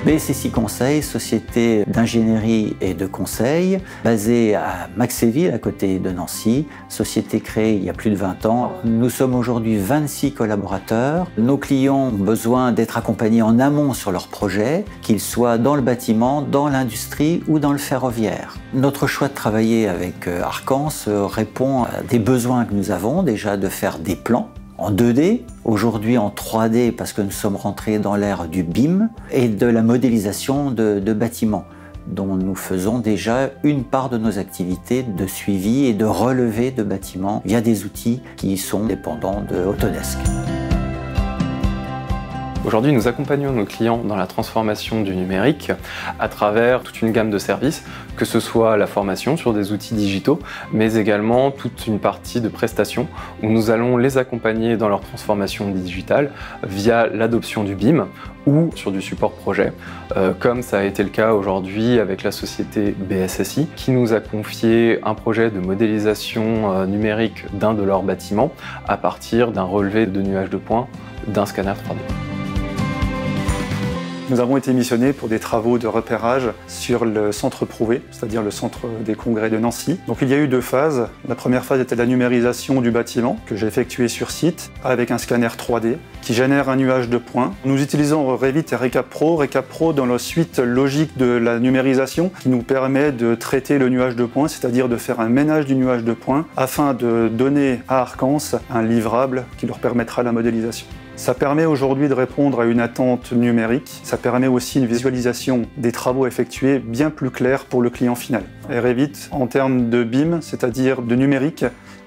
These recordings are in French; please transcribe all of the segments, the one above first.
BSSI Conseil, société d'ingénierie et de conseil, basée à Maxéville, à côté de Nancy, société créée il y a plus de 20 ans. Nous sommes aujourd'hui 26 collaborateurs. Nos clients ont besoin d'être accompagnés en amont sur leurs projets, qu'ils soient dans le bâtiment, dans l'industrie ou dans le ferroviaire. Notre choix de travailler avec Arcans répond à des besoins que nous avons, déjà de faire des plans en 2D, aujourd'hui en 3D parce que nous sommes rentrés dans l'ère du BIM et de la modélisation de bâtiments dont nous faisons déjà une part de nos activités de suivi et de relevé de bâtiments via des outils qui sont dépendants de Autodesk. Aujourd'hui, nous accompagnons nos clients dans la transformation du numérique à travers toute une gamme de services, que ce soit la formation sur des outils digitaux, mais également toute une partie de prestations où nous allons les accompagner dans leur transformation digitale via l'adoption du BIM ou sur du support projet, comme ça a été le cas aujourd'hui avec la société BSSI qui nous a confié un projet de modélisation numérique d'un de leurs bâtiments à partir d'un relevé de nuages de points d'un scanner 3D. Nous avons été missionnés pour des travaux de repérage sur le centre Prouvé, c'est-à-dire le centre des congrès de Nancy. Donc il y a eu 2 phases. La première phase était la numérisation du bâtiment que j'ai effectué sur site avec un scanner 3D qui génère un nuage de points. Nous utilisons Revit et Recap Pro dans la suite logique de la numérisation qui nous permet de traiter le nuage de points, c'est-à-dire de faire un ménage du nuage de points afin de donner à Arcans un livrable qui leur permettra la modélisation. Ça permet aujourd'hui de répondre à une attente numérique. Ça permet aussi une visualisation des travaux effectués bien plus claire pour le client final. Et Revit, en termes de BIM, c'est-à-dire de numérique,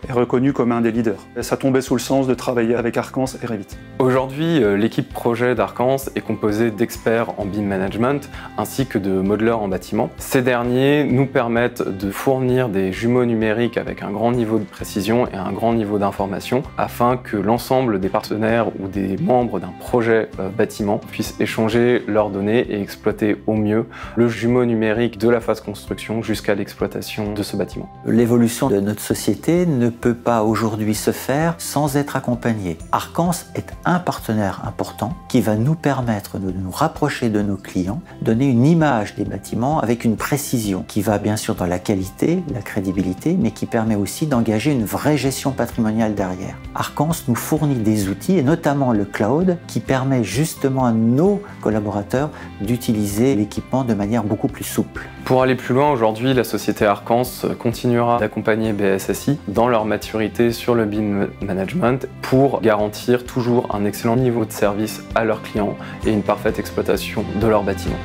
est reconnu comme un des leaders. Et ça tombait sous le sens de travailler avec Arcans et Revit. Aujourd'hui, l'équipe projet d'Arcans est composée d'experts en BIM management ainsi que de modeleurs en bâtiment. Ces derniers nous permettent de fournir des jumeaux numériques avec un grand niveau de précision et un grand niveau d'information afin que l'ensemble des partenaires ou des membres d'un projet bâtiment puissent échanger leurs données et exploiter au mieux le jumeau numérique de la phase construction jusqu'à l'exploitation de ce bâtiment. L'évolution de notre société ne peut pas aujourd'hui se faire sans être accompagné. Arcans est un partenaire important qui va nous permettre de nous rapprocher de nos clients, donner une image des bâtiments avec une précision qui va bien sûr dans la qualité, la crédibilité, mais qui permet aussi d'engager une vraie gestion patrimoniale derrière. Arcans nous fournit des outils et notamment le cloud qui permet justement à nos collaborateurs d'utiliser l'équipement de manière beaucoup plus souple. Pour aller plus loin, aujourd'hui, la société Arcans continuera d'accompagner BSSI dans leur maturité sur le BIM management pour garantir toujours un excellent niveau de service à leurs clients et une parfaite exploitation de leur bâtiment.